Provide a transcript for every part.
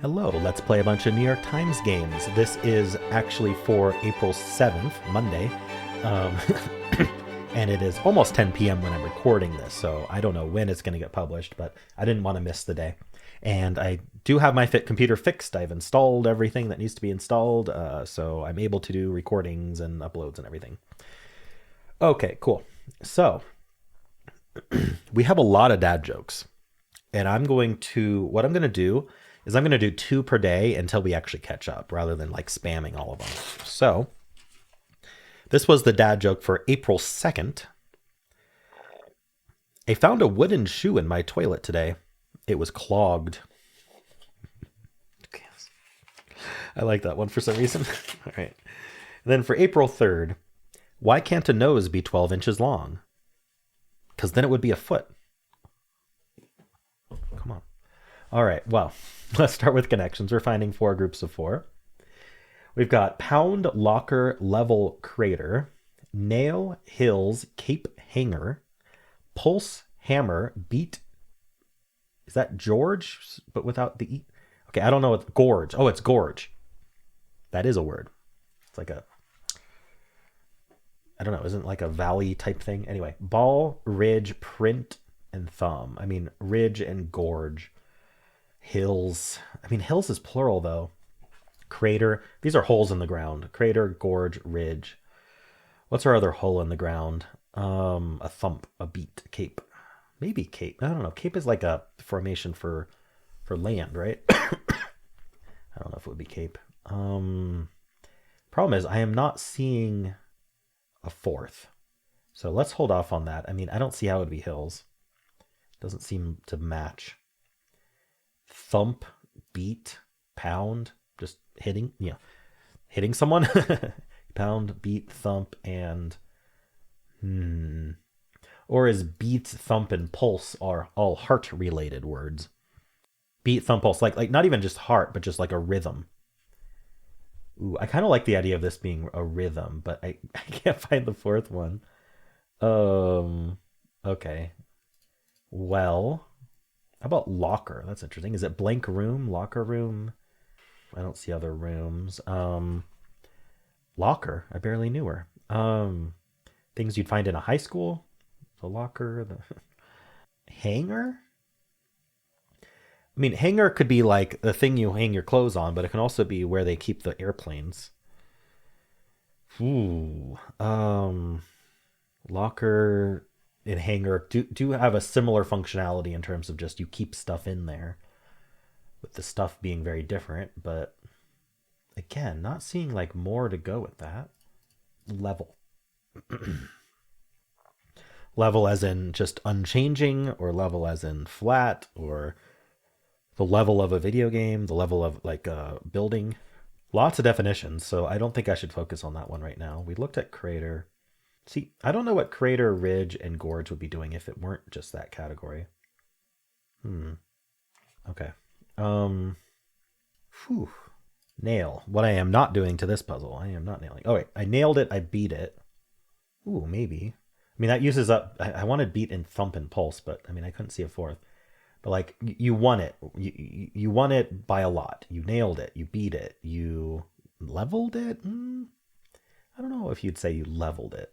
Hello, let's play a bunch of New York Times games. This is actually for April 7th, Monday, um, and it is almost 10 p.m. when I'm recording this, so I don't know when it's going to get published, but I didn't want to miss the day. And I do have my computer fixed. I've installed everything that needs to be installed, so I'm able to do recordings and uploads and everything. Okay, cool. So, we have a lot of dad jokes, and what I'm going to do is I'm going to do 2 per day until we actually catch up rather than like spamming all of them. So this was the dad joke for April 2nd. I found a wooden shoe in my toilet today. It was clogged. I like that one for some reason. All right. And then for April 3rd, why can't a nose be 12 inches long? Because then it would be a foot. Come on. All right, well, let's start with connections. We're finding 4 groups of 4. We've got Pound, Locker, Level, Crater, Nail, Hills, Cape, Hanger, Pulse, Hammer, Beat. Is that George, but without the E? Okay, I don't know what Gorge. Oh, it's Gorge. That is a word. It's like I don't know, isn't it like a valley type thing? Anyway, Ball, Ridge, Print, and Thumb. I mean, Ridge and Gorge. Hills. I mean, hills is plural, though. Crater. These are holes in the ground. Crater, gorge, ridge. What's our other hole in the ground? A thump, a beat, cape. Maybe cape. I don't know. Cape is like a formation for land, right? I don't know if it would be cape. Problem is, I am not seeing a 4th. So let's hold off on that. I mean, I don't see how it would be hills. Doesn't seem to match. Thump, beat, pound, just hitting someone. Pound, beat, thump, and or is beat, thump, and pulse are all heart related words? Beat, thump, pulse, like not even just heart, but just like a rhythm. Ooh, I kind of like the idea of this being a rhythm, but I can't find the 4th one. Okay. Well, how about locker? That's interesting. Is it blank room, locker room? I don't see other rooms. Locker. I barely knew her. Things you'd find in a high school. The locker. The hanger. I mean, hanger could be like the thing you hang your clothes on, but it can also be where they keep the airplanes. Ooh. Locker and hanger do have a similar functionality in terms of just you keep stuff in there, with the stuff being very different, but again, not seeing like more to go with that. Level. Level as in just unchanging, or level as in flat, or the level of a video game, the level of like a building. Lots of definitions, so I don't think I should focus on that one right now. We looked at crater. See, I don't know what crater, ridge, and gorge would be doing if it weren't just that category. Okay. Whew. Nail. What I am not doing to this puzzle. I am not nailing. Oh, wait. I nailed it. I beat it. Ooh, maybe. I mean, that uses up... I wanted beat and thump and pulse, but I mean, I couldn't see a 4th. But like, you won it. You won it by a lot. You nailed it. You beat it. You leveled it? I don't know if you'd say you leveled it.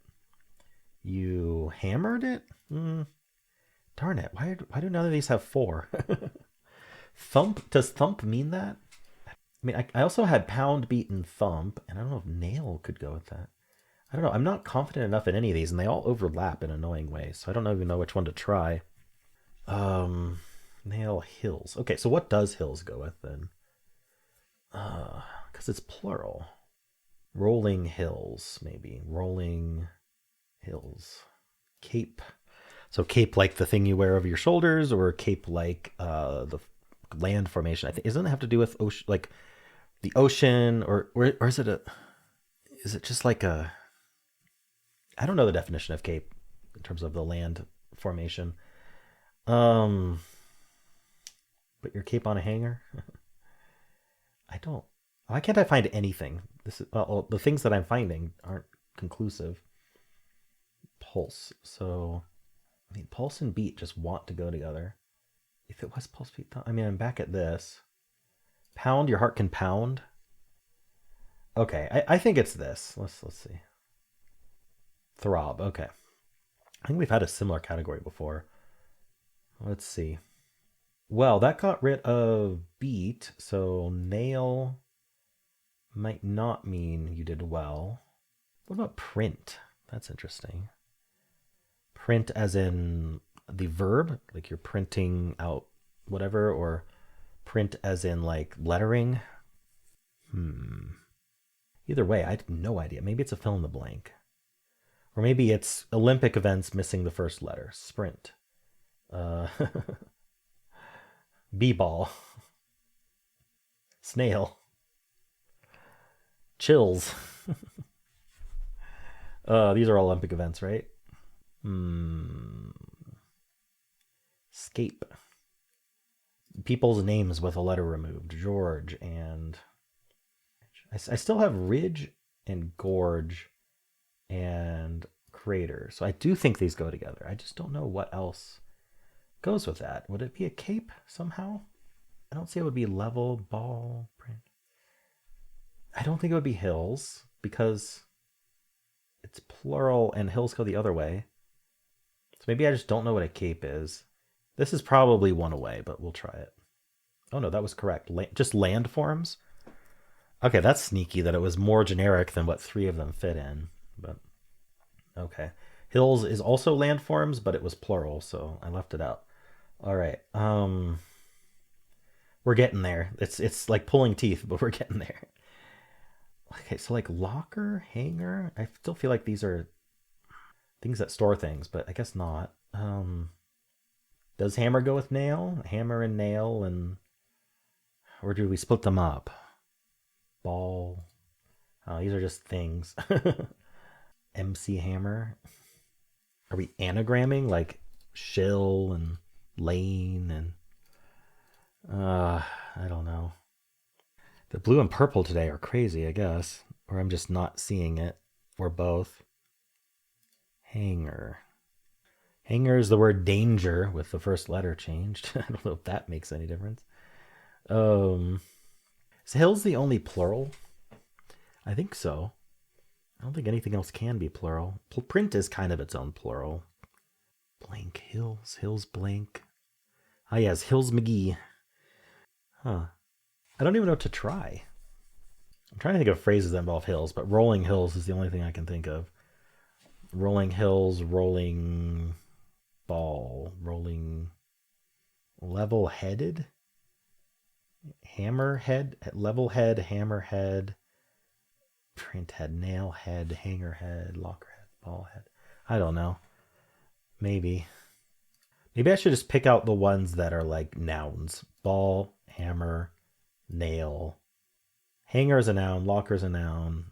You hammered it? Darn it. Why do none of these have 4? Thump? Does thump mean that? I mean, I also had pound, beat, and thump, and I don't know if nail could go with that. I don't know. I'm not confident enough in any of these, and they all overlap in annoying ways, so I don't even know which one to try. Nail, hills. Okay, so what does hills go with then? Because it's plural. Rolling hills, maybe. Rolling hills. Cape. So cape like the thing you wear over your shoulders, or cape like the land formation. I think doesn't it have to do with ocean, like the ocean, or is it just like a? I don't know the definition of cape in terms of the land formation. But your cape on a hanger. I don't. Why can't I find anything? This is the things that I'm finding aren't conclusive. Pulse. So, I mean, pulse and beat just want to go together. If it was pulse beat, I mean, I'm back at this. Pound, your heart can pound. Okay, I think it's this. Let's see. Throb. Okay. I think we've had a similar category before. Let's see. Well, that got rid of beat, so nail might not mean you did well. What about print? That's interesting. Print as in the verb, like you're printing out whatever, or print as in like lettering. Either way, I have no idea. Maybe it's a fill in the blank. Or maybe it's Olympic events missing the first letter. Sprint. Uh, B-ball. Snail. Chills. These are Olympic events, right? Scape. People's names with a letter removed. George and I still have ridge and gorge and crater. So I do think these go together. I just don't know what else goes with that. Would it be a cape somehow? I don't see it would be level, ball, print. I don't think it would be hills because it's plural and hills go the other way. So maybe I just don't know what a cape is. This is probably one away, but we'll try it. Oh no, that was correct. Just landforms? Okay, that's sneaky that it was more generic than what three of them fit in. But okay. Hills is also landforms, but it was plural, so I left it out. All right. We're getting there. It's like pulling teeth, but we're getting there. Okay, so like locker, hanger. I still feel like these are things that store things, but I guess not. Does hammer go with nail? Hammer and nail, and or do we split them up? Ball. Oh, these are just things. MC hammer. Are we anagramming like shill and lane and I don't know. The blue and purple today are crazy, I guess. Or I'm just not seeing it. Or both. Hanger. Hanger is the word danger with the first letter changed. I don't know if that makes any difference. Is hills the only plural? I think so. I don't think anything else can be plural. Print is kind of its own plural. Blank hills. Hills blank. Ah, yes, Hills McGee. Huh. I don't even know what to try. I'm trying to think of phrases that involve hills, but rolling hills is the only thing I can think of. Rolling hills, rolling ball, rolling level-headed, hammerhead, level head, hammerhead, print head, nail head, hanger head, locker head, ball head. I don't know. Maybe I should just pick out the ones that are like nouns. Ball, hammer, nail. Hanger is a noun, locker is a noun.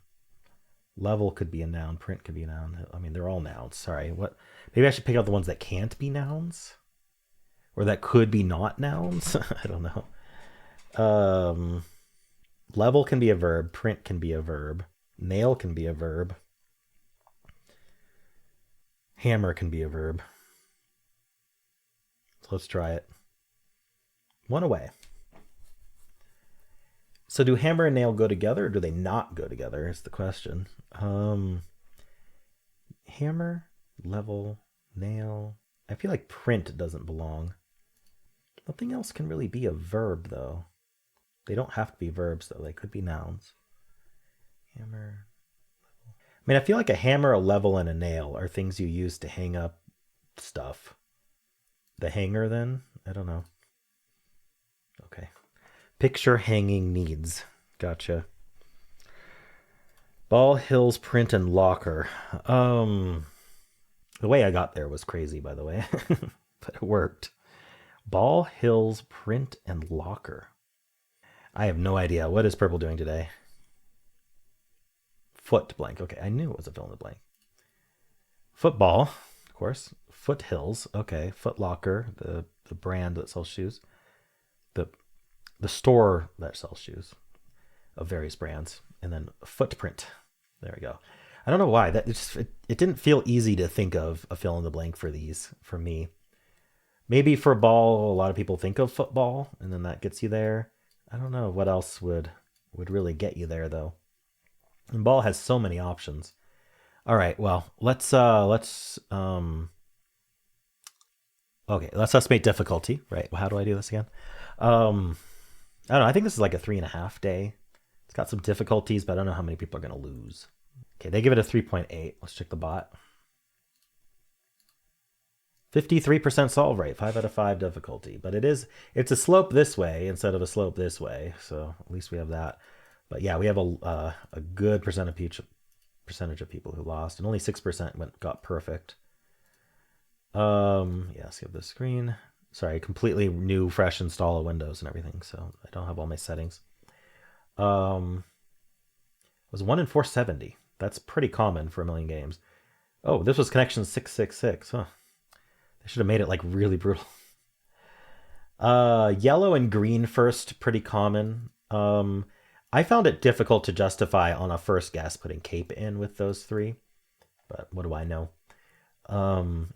Level could be a noun, print could be a noun. I mean, they're all nouns. Sorry. What? Maybe I should pick out the ones that can't be nouns? Or that could be not nouns? I don't know. Level can be a verb, print can be a verb, nail can be a verb. Hammer can be a verb. So let's try it. One away. So do hammer and nail go together or do they not go together is the question. Hammer, level, nail. I feel like print doesn't belong. Nothing else can really be a verb though. They don't have to be verbs though. They could be nouns. Hammer. I mean, I feel like a hammer, a level, and a nail are things you use to hang up stuff. The hanger then? I don't know. Okay. Picture hanging needs. Gotcha. Ball, hills, print, and locker. The way I got there was crazy, by the way. But it worked. Ball, hills, print, and locker. I have no idea. What is purple doing today? Foot blank. Okay, I knew it was a fill in the blank. Football, of course. Foothills. Okay. Foot Locker, the brand that sells shoes. The store that sells shoes of various brands. And then Footprint. There we go. I don't know why. It didn't feel easy to think of a fill in the blank for these for me. Maybe for ball, a lot of people think of football, and then that gets you there. I don't know what else would really get you there though. And ball has so many options. All right, well, okay, let's estimate difficulty, right? Well, how do I do this again? Um I don't know, I think this is like a 3.5 day. It's got some difficulties, but I don't know how many people are gonna lose. Okay, they give it a 3.8. Let's check the bot. 53% solve rate, 5 out of 5 difficulty. But it's a slope this way instead of a slope this way. So at least we have that. But yeah, we have a good percentage of people who lost, and only 6% got perfect. Yeah, skip the screen. Sorry, completely new, fresh install of Windows and everything, so I don't have all my settings. It was 1 in 470. That's pretty common for a million games. Oh, this was connection 666. Huh. They should have made it like really brutal. Yellow and green first, pretty common. I found it difficult to justify on a first guess putting cape in with those three, but what do I know?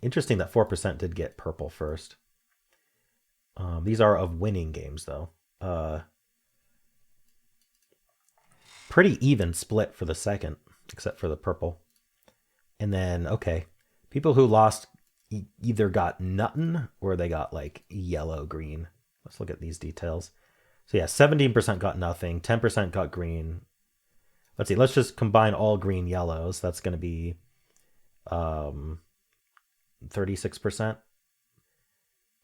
Interesting that 4% did get purple first. These are of winning games though. Pretty even split for the second, except for the purple. And then, okay, people who lost either got nothing or they got like yellow green. Let's look at these details. So yeah, 17% got nothing, 10% got green. Let's see, let's just combine all green yellows. That's going to be 36%.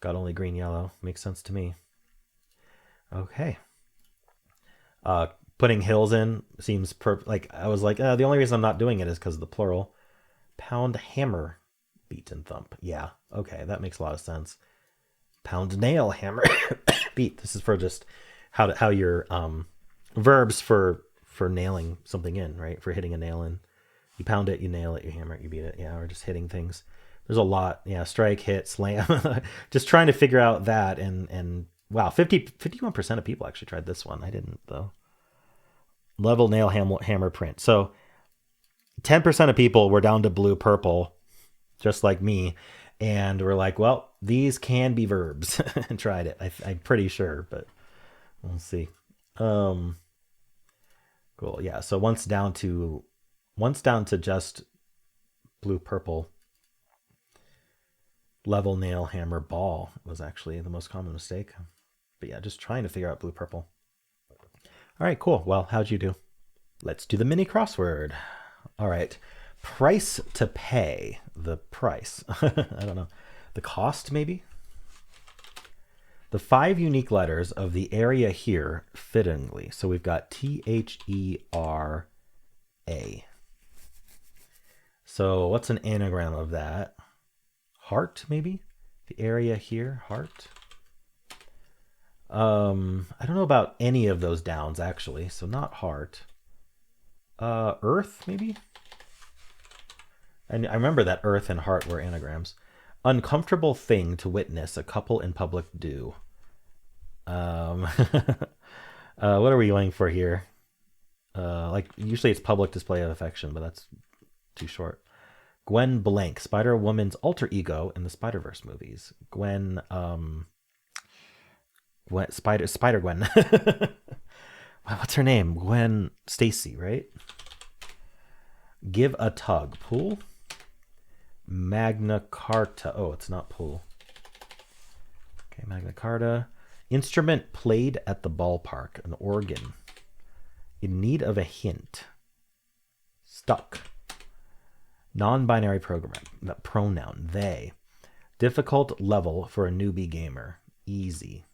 Got only green yellow. Makes sense to me. Okay. Putting hills in seems like I was like, the only reason I'm not doing it is because of the plural. Pound hammer beat and thump. Yeah, okay, that makes a lot of sense. Pound nail hammer beat. This is for just how your verbs for nailing something in, right? For hitting a nail in. You pound it, you nail it, you hammer it, you beat it. Yeah, or just hitting things. There's a lot. Yeah, strike, hit, slam. Just trying to figure out that and wow, 51% of people actually tried this one. I didn't though. Level nail hammer print. So 10% of people were down to blue purple, just like me, and we're like, well, these can be verbs, and tried it. I'm pretty sure, but we'll see. Cool. Yeah. So once down to just blue purple. Level nail hammer ball was actually the most common mistake. But yeah, just trying to figure out blue purple. All right, cool. Well, how'd you do? Let's do the mini crossword. All right. Price to pay. The price. I don't know. The cost, maybe? The 5 unique letters of the area here fittingly. So we've got THERA. So what's an anagram of that? Heart, maybe? The area here, heart. I don't know about any of those downs, actually. So not heart. Earth, maybe? And I remember that earth and heart were anagrams. Uncomfortable thing to witness a couple in public do. What are we going for here? Like, usually it's public display of affection, but that's too short. Gwen Blank, Spider-Woman's alter ego in the Spider-Verse movies. Gwen, Spider-Gwen. What's her name? Gwen Stacy, right? Give a tug. Pool? Magna Carta. Oh, it's not pool. Okay, Magna Carta. Instrument played at the ballpark. An organ. In need of a hint. Stuck. Non-binary pronoun. They. Difficult level for a newbie gamer. Easy.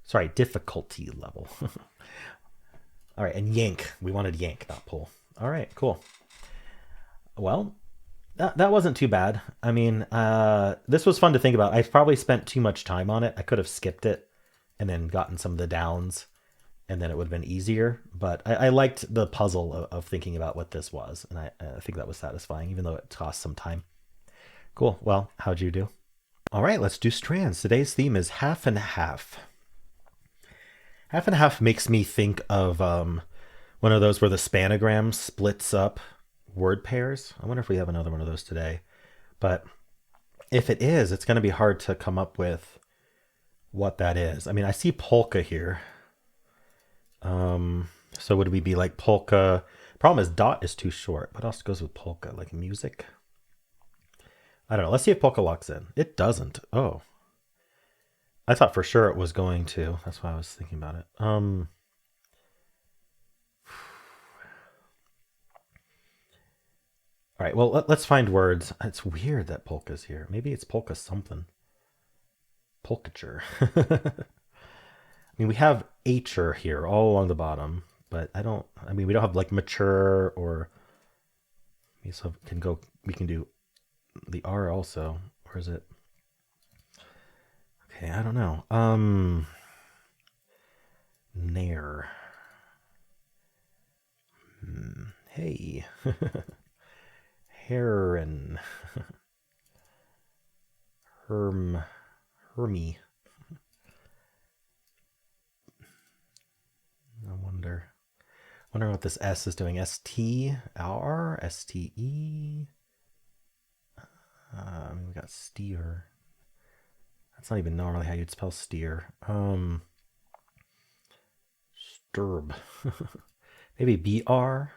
Sorry, difficulty level. All right, and yank. We wanted yank, not pull. All right, cool. Well, that wasn't too bad. I mean, this was fun to think about. I probably spent too much time on it. I could have skipped it and then gotten some of the downs, and then it would have been easier. But I liked the puzzle of thinking about what this was, and I think that was satisfying, even though it cost some time. Cool. Well, how'd you do? All right, let's do strands. Today's theme is half and half. Half and half makes me think of one of those where the spanagram splits up word pairs. I wonder if we have another one of those today. But if it is, it's going to be hard to come up with what that is. I mean, I see polka here. So would we be like polka? Problem is dot is too short. What else goes with polka? Like music? I don't know. Let's see if polka locks in. It doesn't. Oh. I thought for sure it was going to. That's why I was thinking about it. All right, well, let's find words. It's weird that polka's here. Maybe it's polka something. Polkature. I mean, we have H'er here all along the bottom, but I mean, we don't have like mature or we can do the R also. Or is it? Okay, I don't know. Nair. Hey. Heron. Hermy. I wonder what this S is doing. S-T-R? S-T-E? We got steer. That's not even normally how you'd spell steer. Sturb. Maybe B-R?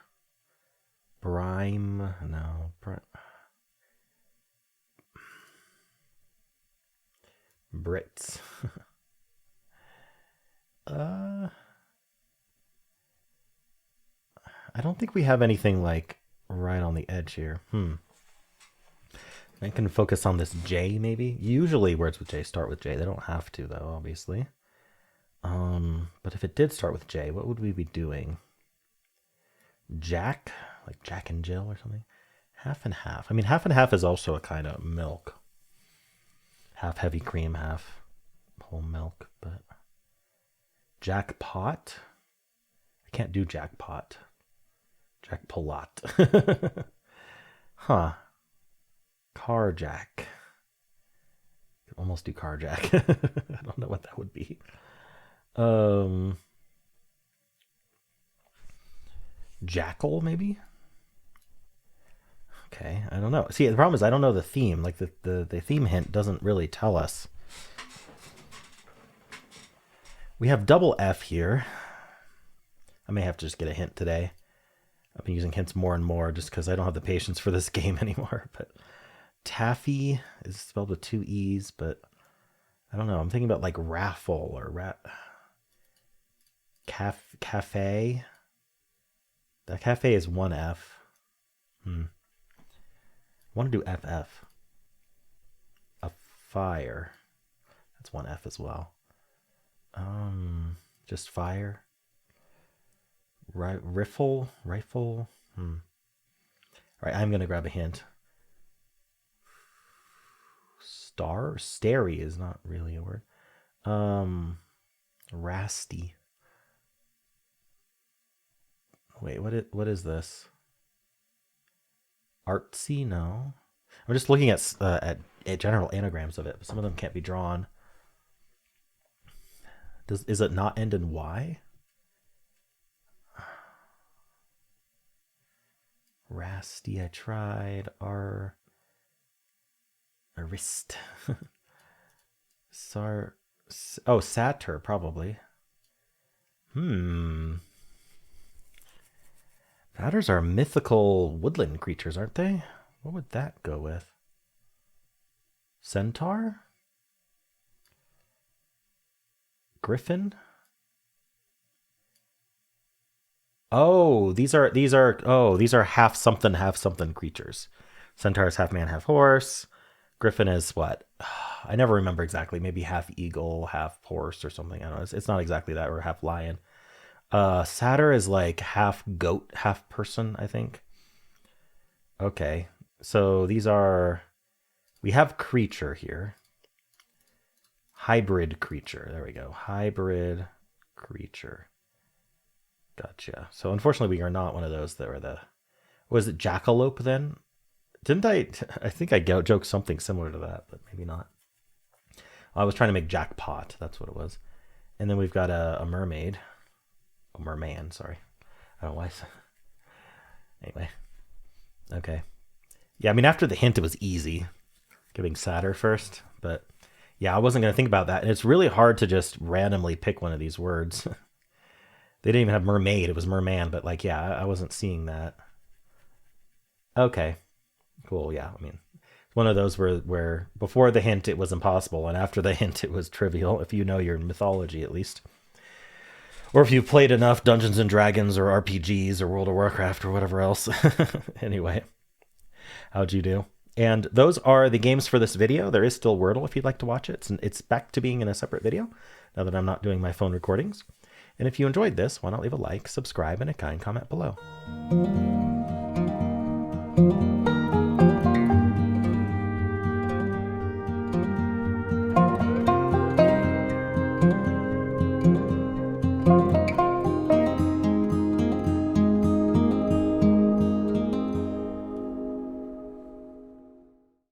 Brime? No. Brits. I don't think we have anything like right on the edge here. I can focus on this J maybe. Usually words with J start with J. They don't have to though, obviously. But if it did start with J, what would we be doing? Jack? Like Jack and Jill or something? Half and half. I mean, half and half is also a kind of milk. Half heavy cream, half whole milk, but jackpot? I can't do jackpot. Jackpolot. Huh. Carjack. Could almost do carjack. I don't know what that would be. Jackal, maybe? Okay, I don't know. See, the problem is I don't know the theme. Like the theme hint doesn't really tell us. We have double F here. I may have to just get a hint today. I've been using hints more and more just because I don't have the patience for this game anymore. But taffy is spelled with two E's, but I don't know. I'm thinking about like raffle or cafe. The cafe is one F. I want to do FF. A fire. That's one F as well. Just fire. Rifle. All right, I'm gonna grab a hint. Starry is not really a word. Rasty. Wait, what is this? Artsy? No. I'm just looking at general anagrams of it, but some of them can't be drawn. Is it not end in Y? Rasty, I tried. Arist. Satyr, probably. Satyrs are mythical woodland creatures, aren't they? What would that go with? Centaur? Griffin? Oh, these are half something creatures. Centaur is half man, half horse. Griffin is what? I never remember exactly. Maybe half eagle, half horse or something. I don't know. It's not exactly that, or half lion. Satyr is like half goat, half person, I think. Okay. So we have creature here. Hybrid creature. There we go. Hybrid creature. Gotcha. So unfortunately, we are not one of those that were was it jackalope then? Didn't I think I joked something similar to that, but maybe not. I was trying to make jackpot. That's what it was. And then we've got a mermaid. A merman, sorry. I don't know why. Anyway. Okay. Yeah, I mean, after the hint, it was easy. Giving Satyr first. But Yeah, I wasn't going to think about that. And it's really hard to just randomly pick one of these words. They didn't even have mermaid. It was merman. But like, yeah, I wasn't seeing that. Okay, cool. Yeah, I mean, one of those where before the hint it was impossible, and after the hint it was trivial, if you know your mythology at least. Or if you've played enough Dungeons and Dragons or RPGs or World of Warcraft or whatever else. Anyway, how'd you do? And those are the games for this video. There is still Wordle if you'd like to watch it. It's back to being in a separate video now that I'm not doing my phone recordings. And if you enjoyed this, why not leave a like, subscribe, and a kind comment below.